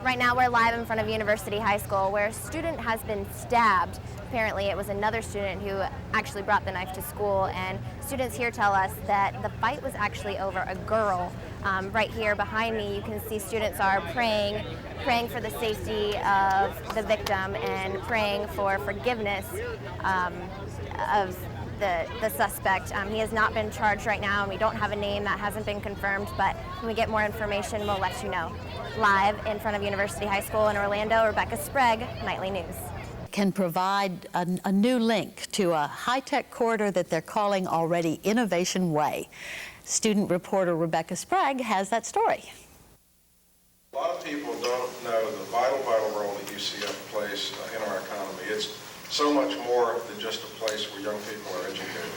Right now we're live in front of University High School where a student has been stabbed. Apparently it was another student who actually brought the knife to school, and students here tell us that the fight was actually over a girl. Right here behind me you can see students are praying for the safety of the victim and praying for forgiveness of the suspect. He has not been charged right now, and we don't have a name. That hasn't been confirmed, but when we get more information, we'll let you know. Live in front of University High School in Orlando, Rebecca Sprague, Nightly News. Can provide a new link to a high-tech corridor that they're calling already Innovation Way. Student reporter Rebecca Sprague has that story. A lot of people don't know the vital role that UCF plays in our economy. It's so much more than just a place where young people are educated.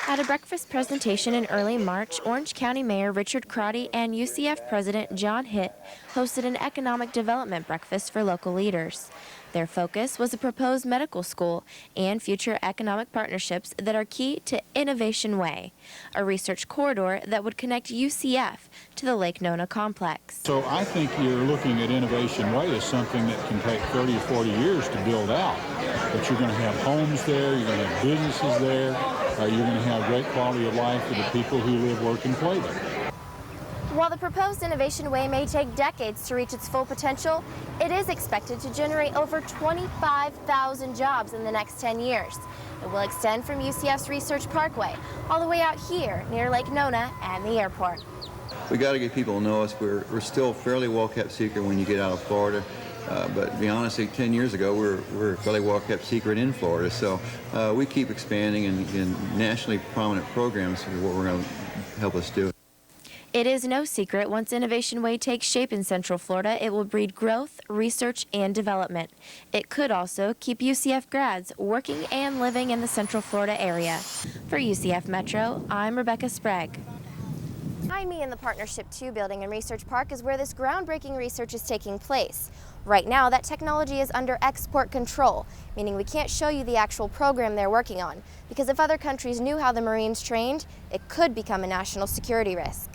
At a breakfast presentation in early March, Orange County Mayor Richard Crotty and UCF President John Hitt hosted an economic development breakfast for local leaders. Their focus was a proposed medical school and future economic partnerships that are key to Innovation Way, a research corridor that would connect UCF to the Lake Nona complex. So I think you're looking at Innovation Way as something that can take 30 or 40 years to build out. But you're going to have homes there, you're going to have businesses there, you're going to have great quality of life for the people who live, work, and play there. While the proposed Innovation Way may take decades to reach its full potential, it is expected to generate over 25,000 jobs in the next 10 years. It will extend from UCF's Research Parkway all the way out here near Lake Nona and the airport. We got to get people to know us. We're still fairly well-kept secret when you get out of Florida. But to be honest, 10 years ago, we were a fairly well-kept secret in Florida. So we keep expanding, and nationally prominent programs are what we're going to help us do. It is no secret once Innovation Way takes shape in Central Florida, it will breed growth, research, and development. It could also keep UCF grads working and living in the Central Florida area. For UCF Metro, I'm Rebecca Sprague. Behind me in the Partnership 2 building in Research Park is where this groundbreaking research is taking place. Right now, that technology is under export control, meaning we can't show you the actual program they're working on, because if other countries knew how the Marines trained, it could become a national security risk.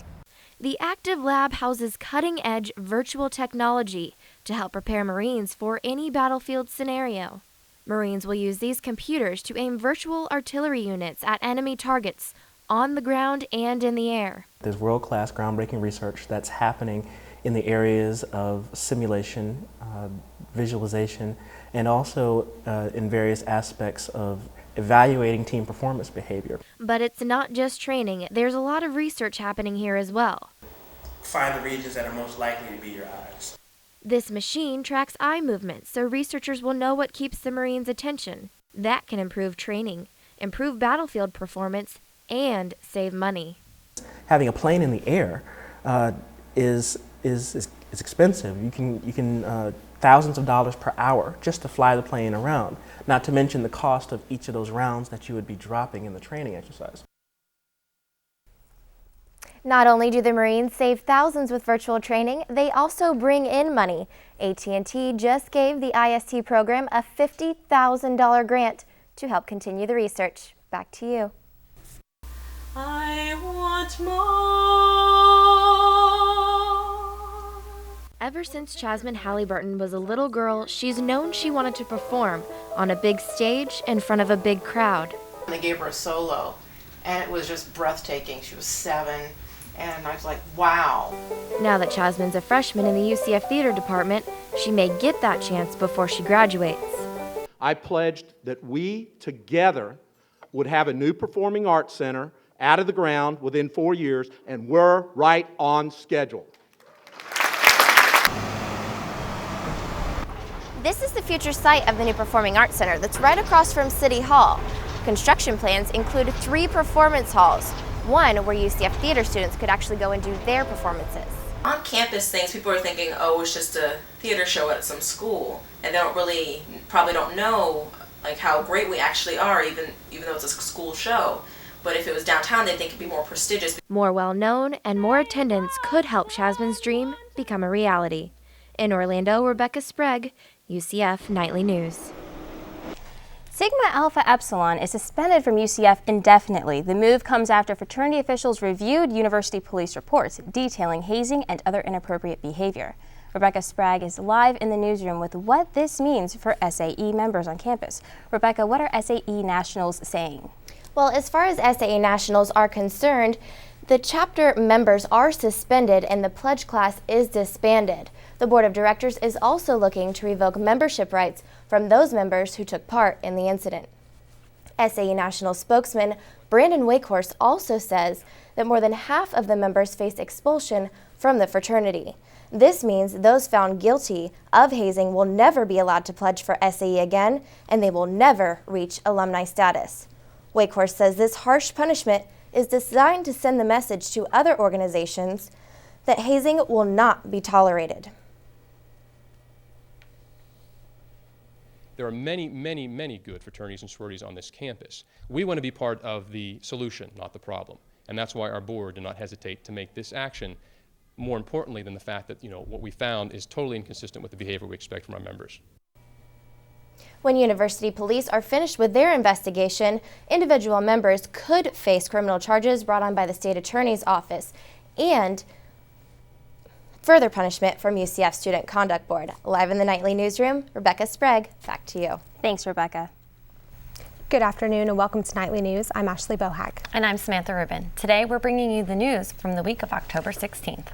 The Active Lab houses cutting-edge virtual technology to help prepare Marines for any battlefield scenario. Marines will use these computers to aim virtual artillery units at enemy targets on the ground and in the air. There's world-class groundbreaking research that's happening in the areas of simulation, visualization, and also in various aspects of evaluating team performance behavior. But it's not just training. There's a lot of research happening here as well. Find the regions that are most likely to be your eyes. This machine tracks eye movements so researchers will know what keeps the Marines' attention. That can improve training, improve battlefield performance, and save money. Having a plane in the air is expensive. You can thousands of dollars per hour just to fly the plane around, not to mention the cost of each of those rounds that you would be dropping in the training exercise. Not only do the Marines save thousands with virtual training, they also bring in money. AT&T just gave the IST program a $50,000 grant to help continue the research. Back to you. I want more. Ever since Jasmine Halliburton was a little girl, she's known she wanted to perform on a big stage in front of a big crowd. They gave her a solo, and it was just breathtaking. She was 7, and I was like, wow. Now that Jasmine's a freshman in the UCF theater department, she may get that chance before she graduates. I pledged that we together would have a new performing arts center out of the ground within 4 years, and we're right on schedule. This is the future site of the new Performing Arts Center that's right across from City Hall. Construction plans include 3 performance halls, one where UCF theater students could actually go and do their performances. On campus things, people are thinking, oh, it's just a theater show at some school, and they probably don't know like how great we actually are, even though it's a school show. But if it was downtown, they'd think it'd be more prestigious. More well-known and more attendance could help Jasmine's dream become a reality. In Orlando, Rebecca Sprague, UCF Nightly News. Sigma Alpha Epsilon is suspended from UCF indefinitely. The move comes after fraternity officials reviewed university police reports detailing hazing and other inappropriate behavior. Rebecca Sprague is live in the newsroom with what this means for SAE members on campus. Rebecca, what are SAE Nationals saying? Well, as far as SAE Nationals are concerned, the chapter members are suspended and the pledge class is disbanded. The board of directors is also looking to revoke membership rights from those members who took part in the incident. SAE National spokesman Brandon Wakehorse also says that more than half of the members face expulsion from the fraternity. This means those found guilty of hazing will never be allowed to pledge for SAE again, and they will never reach alumni status. Wakehorse says this harsh punishment is designed to send the message to other organizations that hazing will not be tolerated. There are many good fraternities and sororities on this campus. We want to be part of the solution, not the problem. And that's why our board did not hesitate to make this action, more importantly than the fact that, what we found is totally inconsistent with the behavior we expect from our members. When university police are finished with their investigation, individual members could face criminal charges brought on by the state attorney's office and further punishment from UCF Student Conduct Board. Live in the Nightly Newsroom, Rebecca Sprague, back to you. Thanks, Rebecca. Good afternoon and welcome to Nightly News. I'm Ashley Bohag. And I'm Samantha Rubin. Today we're bringing you the news from the week of October 16th.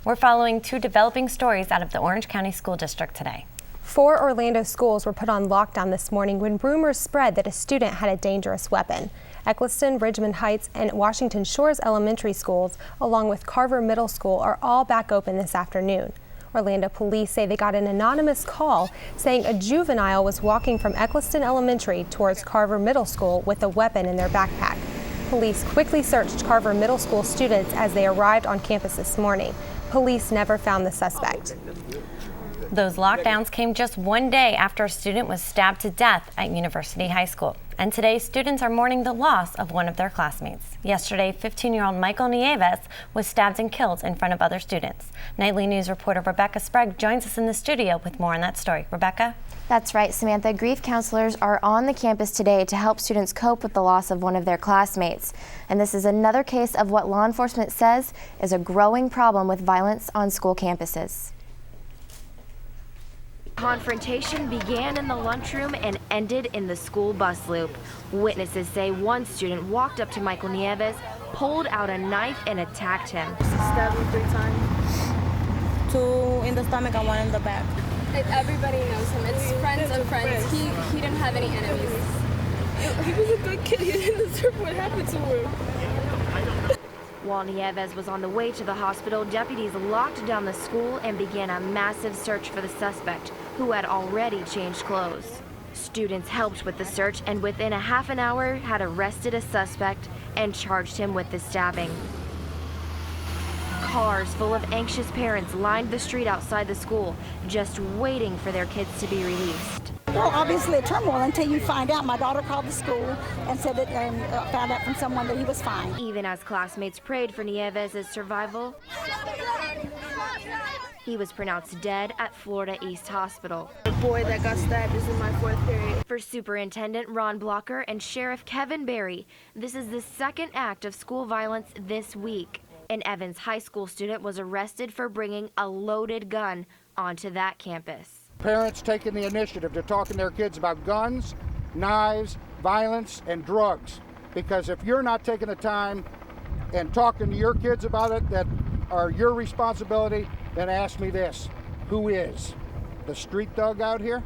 We're following two developing stories out of the Orange County School District today. 4 Orlando schools were put on lockdown this morning when rumors spread that a student had a dangerous weapon. Eccleston, Richmond Heights, and Washington Shores elementary schools, along with Carver Middle School, are all back open this afternoon. Orlando police say they got an anonymous call saying a juvenile was walking from Eccleston Elementary towards Carver Middle School with a weapon in their backpack. Police quickly searched Carver Middle School students as they arrived on campus this morning. Police never found the suspect. Those lockdowns came just one day after a student was stabbed to death at University High School. And today, students are mourning the loss of one of their classmates. Yesterday, 15-year-old Michael Nieves was stabbed and killed in front of other students. Nightly News reporter Rebecca Sprague joins us in the studio with more on that story. Rebecca? That's right, Samantha. Grief counselors are on the campus today to help students cope with the loss of one of their classmates. And this is another case of what law enforcement says is a growing problem with violence on school campuses. Confrontation began in the lunchroom and ended in the school bus loop. Witnesses say one student walked up to Michael Nieves, pulled out a knife, and attacked him. Stabbed him 3 times. 2 in the stomach and 1 in the back. Everybody knows him. It's friends of friends. He didn't have any enemies. He was a good kid. He didn't deserve what happened to him. While Nieves was on the way to the hospital, deputies locked down the school and began a massive search for the suspect, who had already changed clothes. Students helped with the search and within a half an hour had arrested a suspect and charged him with the stabbing. Cars full of anxious parents lined the street outside the school, just waiting for their kids to be released. Well, obviously a turmoil until you find out. My daughter called the school and said that, found out from someone that he was fine. Even as classmates prayed for Nieves' survival, he was pronounced dead at Florida East Hospital. The boy that got stabbed is in my 4th period. For Superintendent Ron Blocker and Sheriff Kevin Berry, this is the second act of school violence this week. An Evans High School student was arrested for bringing a loaded gun onto that campus. Parents taking the initiative to talking to their kids about guns, knives, violence, and drugs. Because if you're not taking the time and talking to your kids about it that are your responsibility, then ask me this: who is? The street thug out here?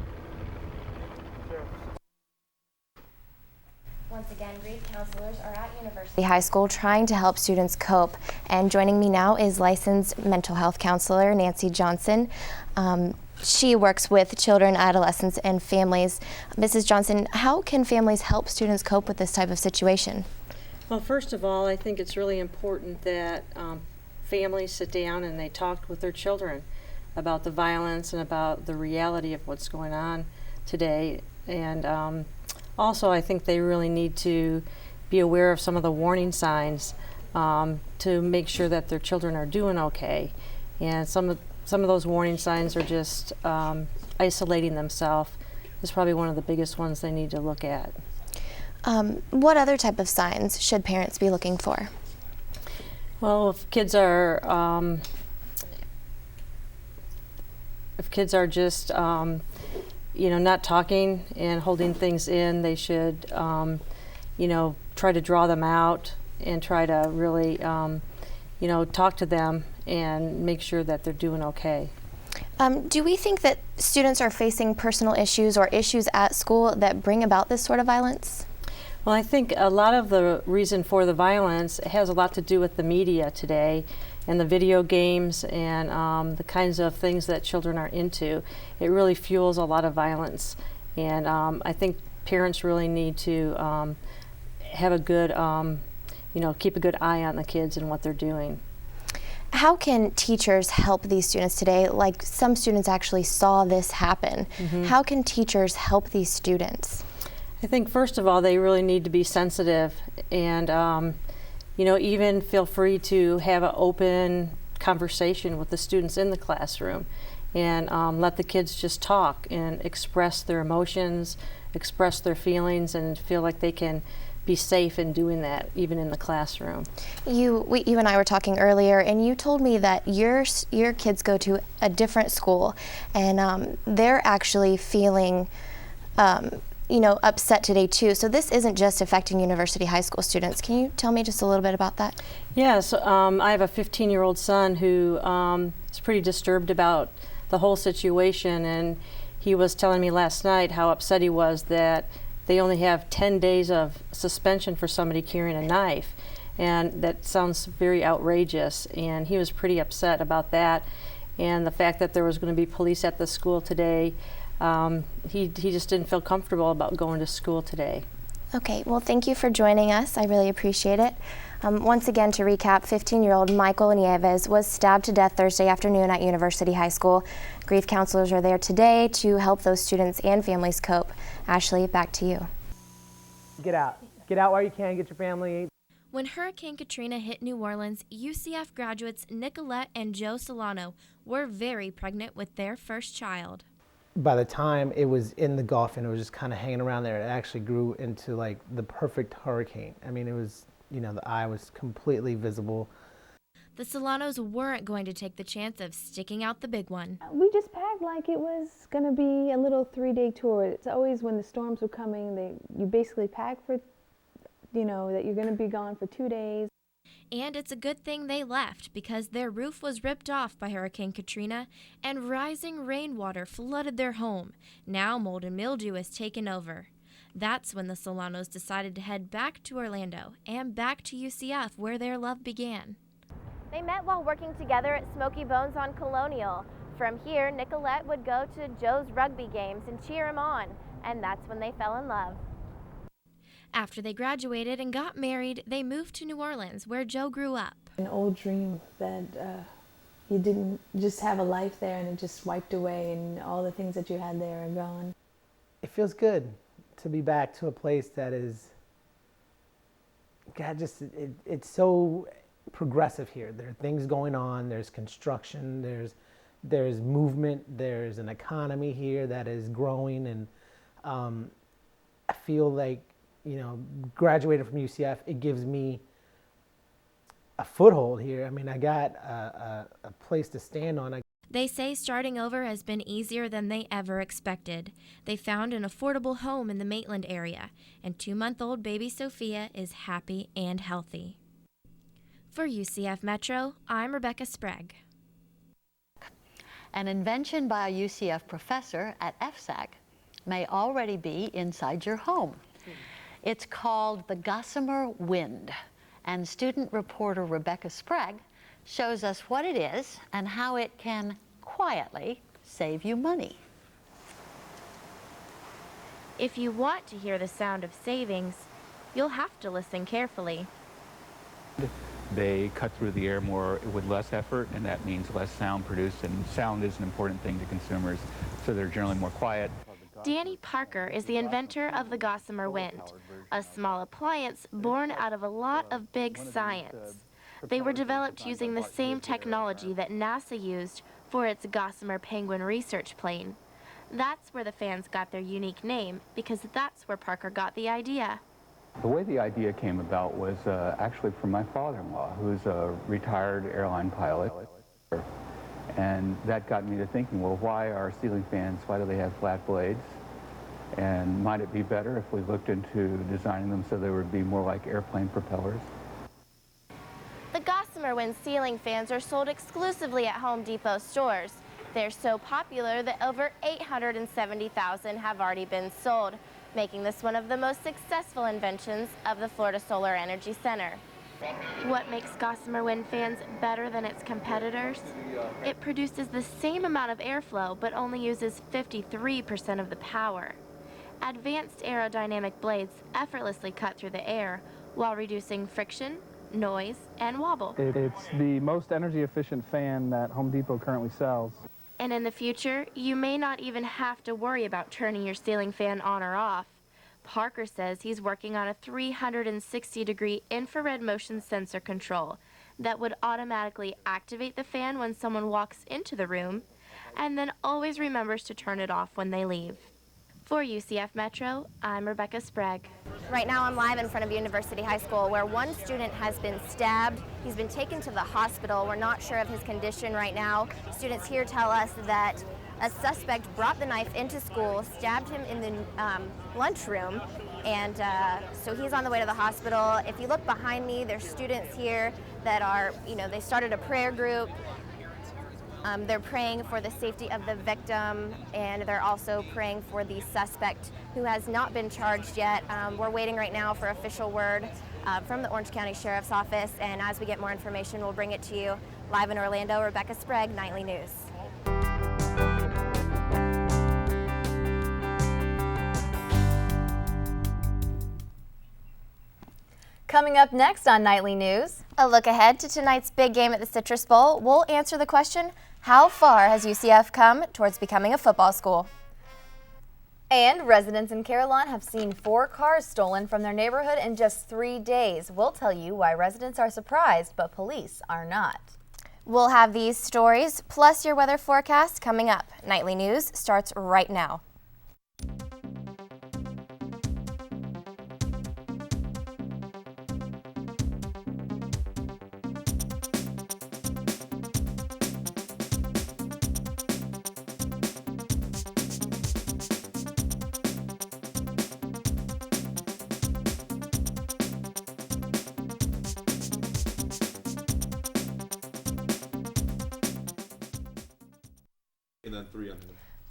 Once again, grief counselors are at University High School trying to help students cope. And joining me now is licensed mental health counselor Nancy Johnson. She works with children, adolescents, and families. Mrs. Johnson, how can families help students cope with this type of situation? Well, first of all, I think it's really important that families sit down and they talk with their children about the violence and about the reality of what's going on today. And also, I think they really need to be aware of some of the warning signs to make sure that their children are doing okay. And some of those warning signs are just isolating themselves is probably one of the biggest ones they need to look at. What other type of signs should parents be looking for? Well, if kids are just not talking and holding things in, they should try to draw them out and try to really talk to them and make sure that they're doing okay. Do we think that students are facing personal issues or issues at school that bring about this sort of violence? Well, I think a lot of the reason for the violence has a lot to do with the media today and the video games and the kinds of things that children are into. It really fuels a lot of violence. And I think parents really need to have a good, keep a good eye on the kids and what they're doing. How can teachers help these students today? Like, some students actually saw this happen. How can teachers help these students? I think first of all, they really need to be sensitive and even feel free to have an open conversation with the students in the classroom and let the kids just talk and express their emotions, express their feelings, and feel like they can be safe in doing that, even in the classroom. You and I were talking earlier, and you told me that your kids go to a different school, and they're actually feeling upset today too. So this isn't just affecting university high school students. Can you tell me just a little bit about that? Yes, I have a 15-year-old son who is pretty disturbed about the whole situation, and he was telling me last night how upset he was that they only have 10 days of suspension for somebody carrying a knife, and that sounds very outrageous, and he was pretty upset about that, and the fact that there was going to be police at the school today. He just didn't feel comfortable about going to school today. Okay, well, thank you for joining us. I really appreciate it. Once again, to recap, 15-year-old Michael Nieves was stabbed to death Thursday afternoon at University High School. Grief counselors are there today to help those students and families cope. Ashley, back to you. Get out. Get out while you can. Get your family. When Hurricane Katrina hit New Orleans, UCF graduates Nicolette and Joe Solano were very pregnant with their first child. By the time it was in the Gulf and it was just kind of hanging around there, it actually grew into like the perfect hurricane. I mean, it was, the eye was completely visible. The Solanos weren't going to take the chance of sticking out the big one. We just packed like it was going to be a little 3-day tour. It's always when the storms were coming, you basically pack for, that you're going to be gone for 2 days. And it's a good thing they left, because their roof was ripped off by Hurricane Katrina and rising rainwater flooded their home. Now mold and mildew has taken over. That's when the Solanos decided to head back to Orlando and back to UCF, where their love began. They met while working together at Smoky Bones on Colonial. From here, Nicolette would go to Joe's rugby games and cheer him on, and that's when they fell in love. After they graduated and got married, they moved to New Orleans, where Joe grew up. An old dream that you didn't just have a life there and it just wiped away and all the things that you had there are gone. It feels good to be back to a place that is, God, it's so progressive here. There are things going on, there's construction, there's movement, there's an economy here that is growing, and I feel like, graduating from UCF, it gives me a foothold here. I mean, I got a place to stand on. They say starting over has been easier than they ever expected. They found an affordable home in the Maitland area, and 2-month-old baby Sophia is happy and healthy. For UCF Metro, I'm Rebecca Sprague. An invention by a UCF professor at FSAC may already be inside your home. It's called the Gossamer Wind, and student reporter Rebecca Sprague shows us what it is and how it can quietly save you money. If you want to hear the sound of savings, you'll have to listen carefully. They cut through the air more with less effort, and that means less sound produced, and sound is an important thing to consumers, so they're generally more quiet. Danny Parker is the inventor of the Gossamer Wind, a small appliance born out of a lot of big science. They were developed using the same technology that NASA used for its Gossamer Penguin research plane. That's where the fans got their unique name, because that's where Parker got the idea. The way the idea came about was actually from my father-in-law, who's a retired airline pilot. And that got me to thinking, well, why are ceiling fans, why do they have flat blades? And might it be better if we looked into designing them so they would be more like airplane propellers? The Gossamer Wind ceiling fans are sold exclusively at Home Depot stores. They're so popular that over 870,000 have already been sold, making this one of the most successful inventions of the Florida Solar Energy Center. What makes Gossamer Wind fans better than its competitors? It produces the same amount of airflow, but only uses 53% of the power. Advanced aerodynamic blades effortlessly cut through the air while reducing friction, noise, and wobble. It's the most energy efficient fan that Home Depot currently sells. And in the future, you may not even have to worry about turning your ceiling fan on or off. Parker says he's working on a 360-degree infrared motion sensor control that would automatically activate the fan when someone walks into the room, and then always remembers to turn it off when they leave. For UCF Metro, I'm Rebecca Sprague. Right now I'm live in front of University High School where one student has been stabbed. He's been taken to the hospital. We're not sure of his condition right now. Students here tell us that a suspect brought the knife into school, stabbed him in the lunchroom, and so he's on the way to the hospital. If you look behind me, there's students here that are, they started a prayer group. They're praying for the safety of the victim, and they're also praying for the suspect who has not been charged yet. We're waiting right now for official word from the Orange County Sheriff's Office, and as we get more information, we'll bring it to you. Live in Orlando, Rebecca Sprague, Nightly News. Coming up next on Nightly News. A look ahead to tonight's big game at the Citrus Bowl. We'll answer the question, how far has UCF come towards becoming a football school? And residents in Carillon have seen 4 cars stolen from their neighborhood in just 3 days. We'll tell you why residents are surprised, but police are not. We'll have these stories, plus your weather forecast coming up. Nightly News starts right now.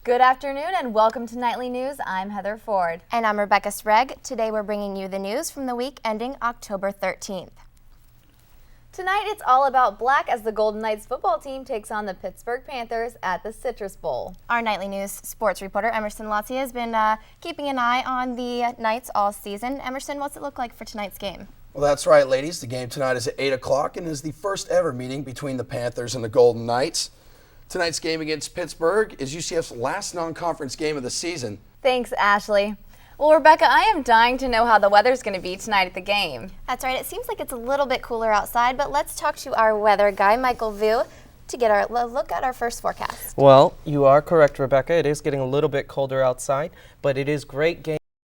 Good afternoon and welcome to Nightly News. I'm Heather Ford. And I'm Rebecca Sprague. Today we're bringing you the news from the week ending October 13th. Tonight it's all about black as the Golden Knights football team takes on the Pittsburgh Panthers at the Citrus Bowl. Our Nightly News sports reporter Emerson Lazia has been keeping an eye on the Knights all season. Emerson, what's it look like for tonight's game? Well, that's right, ladies. The game tonight is at 8 o'clock and is the first ever meeting between the Panthers and the Golden Knights. Tonight's game against Pittsburgh is UCF's last non-conference game of the season. Thanks, Ashley. Well, Rebecca, I am dying to know how the weather's going to be tonight at the game. That's right. It seems like it's a little bit cooler outside, but let's talk to our weather guy, Michael Vu, to get a look at our first forecast. Well, you are correct, Rebecca. It is getting a little bit colder outside, but it is great game.